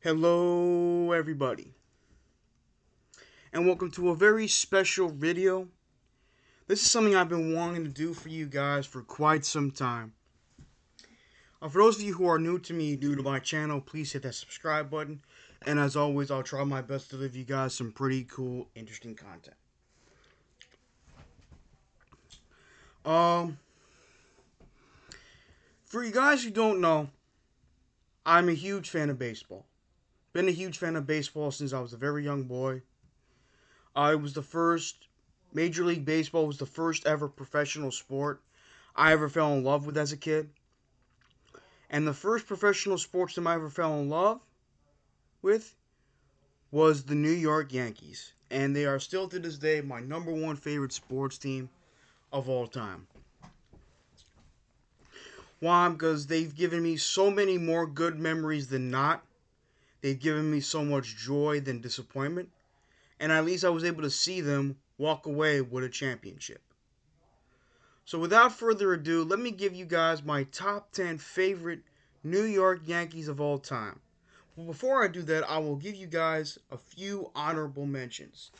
Hello everybody, and welcome to a very special video. This is something I've been wanting to do for you guys for quite some time. For those of you who are new to me, new to my channel, please hit that subscribe button. And as always, I'll try my best to give you guys some pretty cool, interesting content. Um, for you guys who don't know, I'm a huge fan of baseball. Been a huge fan of baseball since I was a very young boy. I was the first Major League Baseball was the first ever professional sport I ever fell in love with as a kid. And the first professional sports team I ever fell in love with was the New York Yankees. And they are still to this day my number one favorite sports team of all time. Why? Because they've given me so many more good memories than not. They've given me so much joy than disappointment. And at least I was able to see them walk away with a championship. So without further ado, let me give you guys my top 10 favorite New York Yankees of all time. Well, before I do that, I will give you guys a few honorable mentions.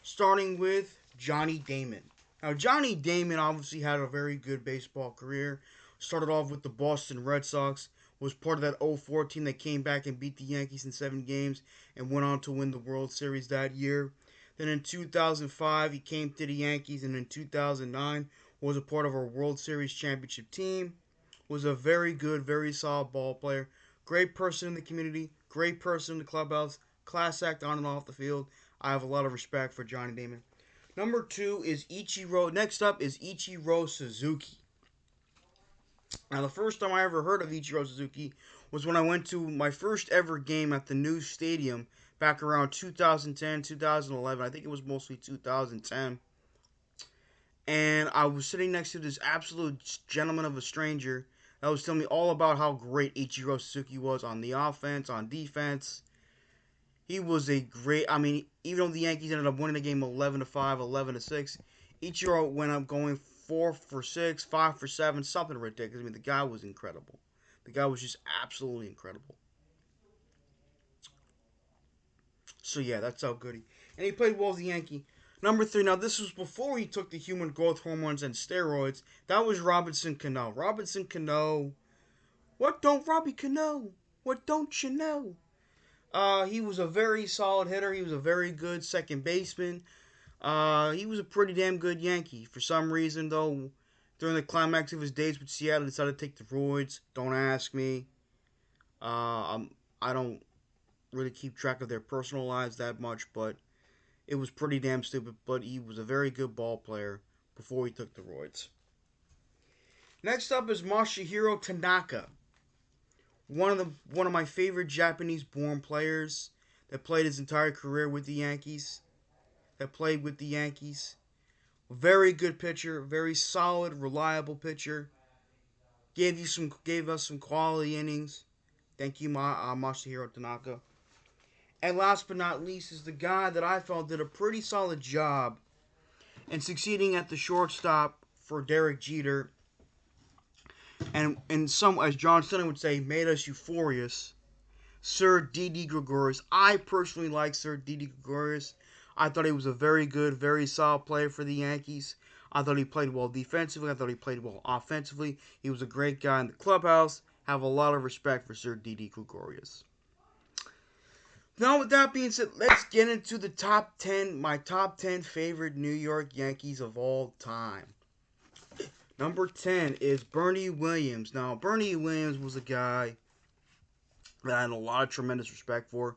Starting with Johnny Damon. Now, Johnny Damon obviously had a very good baseball career. Started off with the Boston Red Sox. Was part of that 04 team that came back and beat the Yankees in 7 games and went on to win the World Series that year. Then in 2005, he came to the Yankees, and in 2009 was a part of our World Series championship team. Was a very good, very solid ball player. Great person in the community. Great person in the clubhouse. Class act on and off the field. I have a lot of respect for Johnny Damon. Number 2 is Ichiro. Next up is Ichiro Suzuki. Now, the first time I ever heard of Ichiro Suzuki was when I went to my first ever game at the new stadium back around 2010, 2011. I think it was mostly 2010. And I was sitting next to this absolute gentleman of a stranger that was telling me all about how great Ichiro Suzuki was on the offense, on defense. He was a great. I mean, even though the Yankees ended up winning the game 11-5, 11-6, Ichiro went up going 4 for 6, 5 for 7, something ridiculous. I mean, the guy was incredible. The guy was just absolutely incredible. So yeah, that's how good he. And he played well as a Yankee. Number 3. Now this was before he took the human growth hormones and steroids. That was Robinson Cano. Robinson Cano. What don't Robbie Cano? What don't you know? He was a very solid hitter. He was a very good second baseman. He was a pretty damn good Yankee. For some reason, though, during the climax of his days with Seattle, he decided to take the roids. Don't ask me. I don't really keep track of their personal lives that much, but it was pretty damn stupid. But he was a very good ball player before he took the roids. Next up is Masahiro Tanaka, one of my favorite Japanese-born players that played his entire career with the Yankees. That played with the Yankees. Very good pitcher, very solid, reliable pitcher. Gave us some quality innings. Thank you, Masahiro Tanaka. And last but not least is the guy that I felt did a pretty solid job in succeeding at the shortstop for Derek Jeter, and some, as John Cenner would say, made us euphorious. Sir Didi Gregorius. I personally like Sir Didi Gregorius. I thought he was a very good, very solid player for the Yankees. I thought he played well defensively. I thought he played well offensively. He was a great guy in the clubhouse. Have a lot of respect for Sir Didi Gregorius. Now, with that being said, let's get into the top 10, my top 10 favorite New York Yankees of all time. Number 10 is Bernie Williams. Now, Bernie Williams was a guy that I had a lot of tremendous respect for.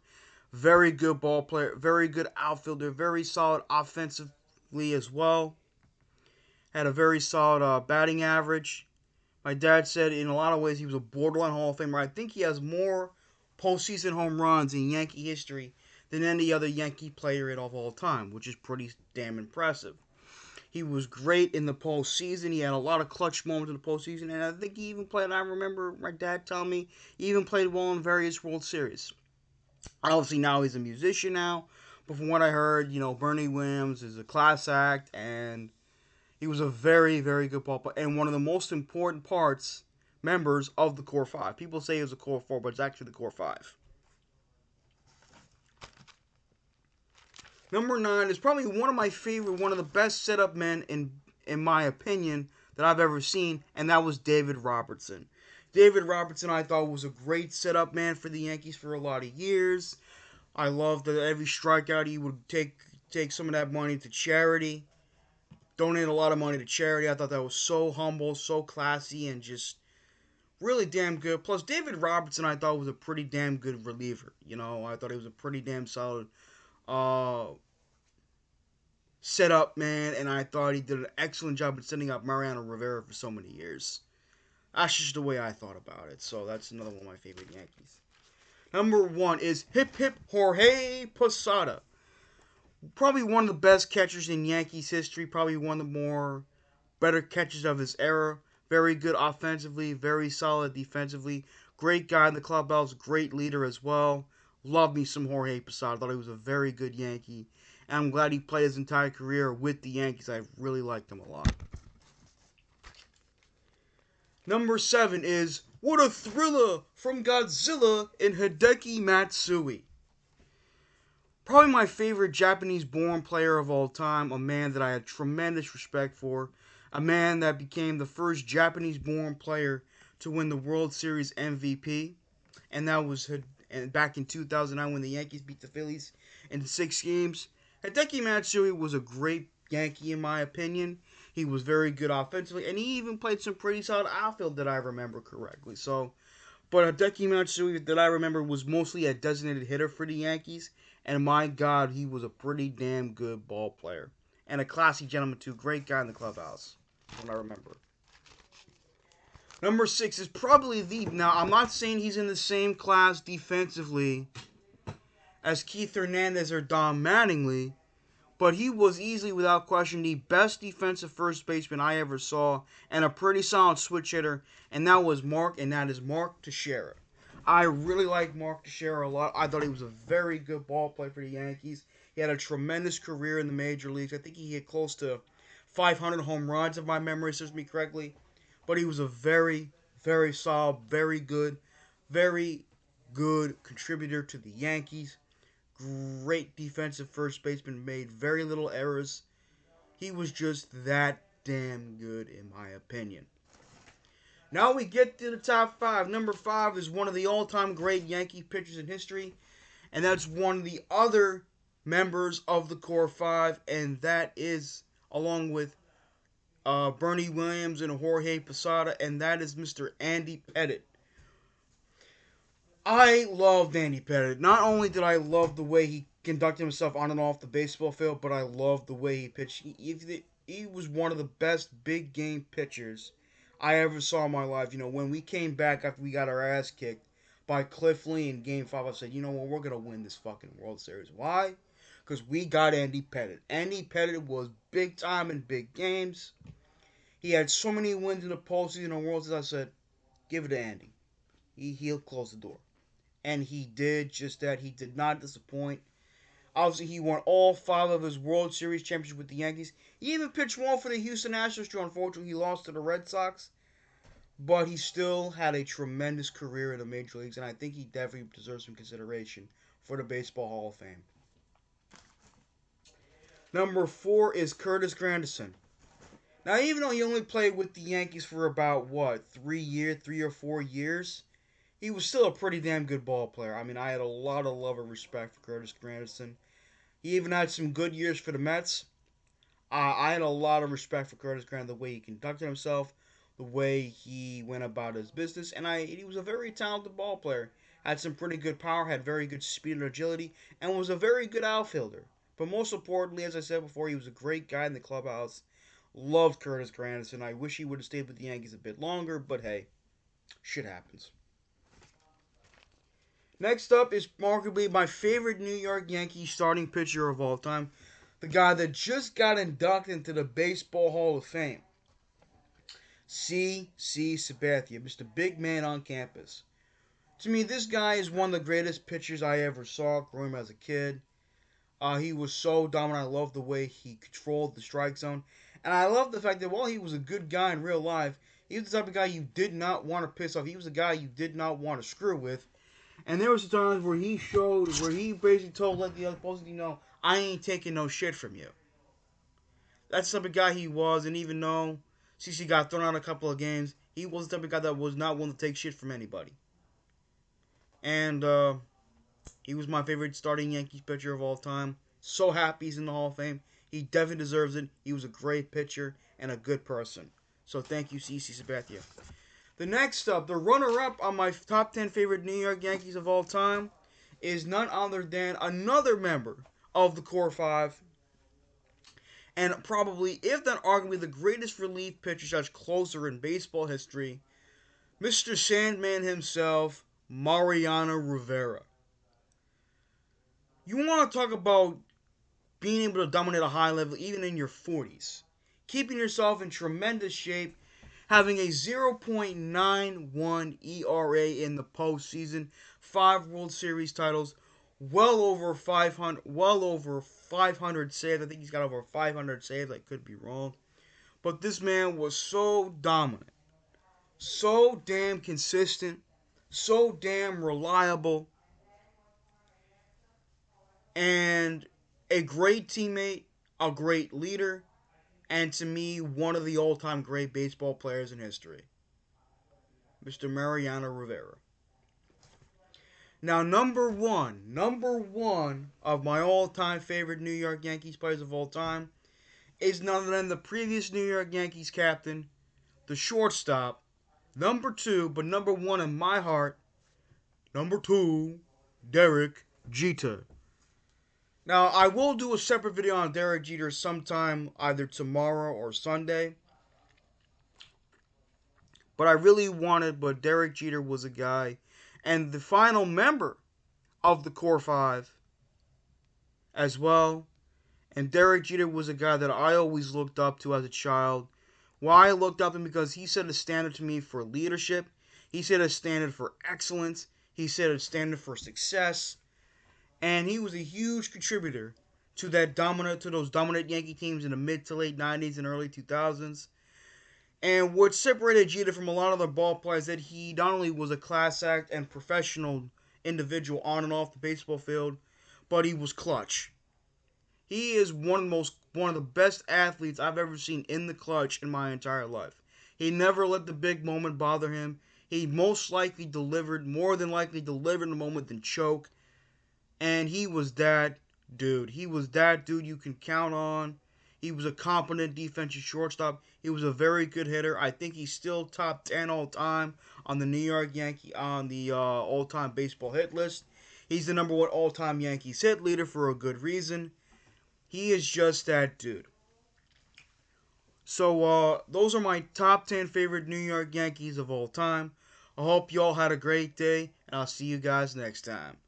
Very good ball player, very good outfielder, very solid offensively as well. Had a very solid batting average. My dad said in a lot of ways he was a borderline Hall of Famer. I think he has more postseason home runs in Yankee history than any other Yankee player of all time, which is pretty damn impressive. He was great in the postseason. He had a lot of clutch moments in the postseason, and I think he even played. I remember my dad telling me he even played well in various World Series. Obviously, now he's a musician now, but from what I heard, Bernie Williams is a class act, and he was a very, very good ball player, and one of the most important members of the Core 5. People say it was a Core 4, but it's actually the Core 5. Number 9 is probably one of my favorite, one of the best setup men in my opinion that I've ever seen, and that was David Robertson. David Robertson, I thought, was a great setup man for the Yankees for a lot of years. I loved that every strikeout he would take some of that money to charity, donate a lot of money to charity. I thought that was so humble, so classy, and just really damn good. Plus, David Robertson, I thought was a pretty damn good reliever. I thought he was a pretty damn solid uh, setup man, and I thought he did an excellent job of setting up Mariano Rivera for so many years. That's just the way I thought about it. So that's another one of my favorite Yankees. Number 1 is Hip Hip Jorge Posada. Probably one of the best catchers in Yankees history. Probably one of the more better catchers of his era. Very good offensively, very solid defensively. Great guy in the clubhouse, great leader as well. Love me some Jorge Posada. Thought he was a very good Yankee. And I'm glad he played his entire career with the Yankees. I really liked him a lot. Number 7 is What a Thriller from Godzilla and Hideki Matsui. Probably my favorite Japanese born player of all time, a man that I had tremendous respect for, a man that became the first Japanese born player to win the World Series MVP, and that was back in 2009 when the Yankees beat the Phillies in 6 games. Hideki Matsui was a great Yankee in my opinion. He was very good offensively, and he even played some pretty solid outfield that I remember correctly. But Hideki Matsui that I remember was mostly a designated hitter for the Yankees, and my God, he was a pretty damn good ball player and a classy gentleman too. Great guy in the clubhouse, from what I remember. Number 6 is probably the. Now, I'm not saying he's in the same class defensively as Keith Hernandez or Don Mattingly, but he was easily, without question, the best defensive first baseman I ever saw, and a pretty solid switch hitter, and that is Mark Teixeira. I really like Mark Teixeira a lot. I thought he was a very good ball player for the Yankees. He had a tremendous career in the major leagues. I think he hit close to 500 home runs, if my memory serves me correctly. But he was a very, very solid, very good contributor to the Yankees. Great defensive first baseman, made very little errors. He was just that damn good, in my opinion. Now we get to the top 5. Number 5 is one of the all-time great Yankee pitchers in history, and that's one of the other members of the core 5, and that is, along with Bernie Williams and Jorge Posada, and that is Mr. Andy Pettitte. I loved Andy Pettitte. Not only did I love the way he conducted himself on and off the baseball field, but I loved the way he pitched. He was one of the best big game pitchers I ever saw in my life. When we came back after we got our ass kicked by Cliff Lee in Game 5, I said, you know what, we're going to win this fucking World Series. Why? Because we got Andy Pettitte. Andy Pettitte was big time in big games. He had so many wins in the postseason and World Series. I said, give it to Andy. He'll close the door. And he did just that. He did not disappoint. Obviously, he won all 5 of his World Series championships with the Yankees. He even pitched one for the Houston Astros, too. Unfortunately, he lost to the Red Sox. But he still had a tremendous career in the major leagues, and I think he definitely deserves some consideration for the Baseball Hall of Fame. Number 4 is Curtis Granderson. Now, even though he only played with the Yankees for about, 3 or 4 years, he was still a pretty damn good ball player. I mean, I had a lot of love and respect for Curtis Granderson. He even had some good years for the Mets. I had a lot of respect for Curtis Granderson, the way he conducted himself, the way he went about his business, and he was a very talented ball player. Had some pretty good power, had very good speed and agility, and was a very good outfielder. But most importantly, as I said before, he was a great guy in the clubhouse. Loved Curtis Granderson. I wish he would have stayed with the Yankees a bit longer, but hey, shit happens. Next up is arguably my favorite New York Yankees starting pitcher of all time, the guy that just got inducted into the Baseball Hall of Fame. C.C. Sabathia, Mr. Big Man on campus. To me, this guy is one of the greatest pitchers I ever saw growing up as a kid. He was so dominant. I love the way he controlled the strike zone. And I love the fact that while he was a good guy in real life, he was the type of guy you did not want to piss off. He was the guy you did not want to screw with. And there was times where he basically let the other opposing team know, I ain't taking no shit from you. That's the type of guy he was, and even though CC got thrown out a couple of games, he was the type of guy that was not willing to take shit from anybody. And he was my favorite starting Yankees pitcher of all time. So happy he's in the Hall of Fame. He definitely deserves it. He was a great pitcher and a good person. So thank you, CC Sabathia. The next up, the runner-up on my top 10 favorite New York Yankees of all time is none other than another member of the Core 5, and probably, if not arguably, the greatest relief pitcher / closer in baseball history, Mr. Sandman himself, Mariano Rivera. You want to talk about being able to dominate a high level even in your 40s, keeping yourself in tremendous shape, having a 0.91 ERA in the postseason, 5 World Series titles, well over 500 saves. I think he's got over 500 saves. I could be wrong, but this man was so dominant, so damn consistent, so damn reliable, and a great teammate, a great leader, and to me, one of the all-time great baseball players in history, Mr. Mariano Rivera. Now, number one of my all-time favorite New York Yankees players of all time is none other than the previous New York Yankees captain, the shortstop, number two, but number one in my heart, number two, Derek Jeter. Now, I will do a separate video on Derek Jeter sometime, either tomorrow or Sunday. But Derek Jeter was a guy. And the final member of the Core 5 as well. And Derek Jeter was a guy that I always looked up to as a child. Why I looked up to him? Because he set a standard to me for leadership. He set a standard for excellence. He set a standard for success. And he was a huge contributor to those dominant Yankee teams in the mid to late 90s and early 2000s. And what separated Jeter from a lot of other ball players that he not only was a class act and professional individual on and off the baseball field, but he was clutch. He is one of the best athletes I've ever seen in the clutch in my entire life. He never let the big moment bother him. He more than likely delivered in the moment than choke. And he was that dude. He was that dude you can count on. He was a competent defensive shortstop. He was a very good hitter. I think he's still top 10 all time on the New York Yankee all-time baseball hit list. He's the number one all-time Yankees hit leader for a good reason. He is just that dude. So those are my top 10 favorite New York Yankees of all time. I hope you all had a great day, and I'll see you guys next time.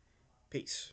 Peace.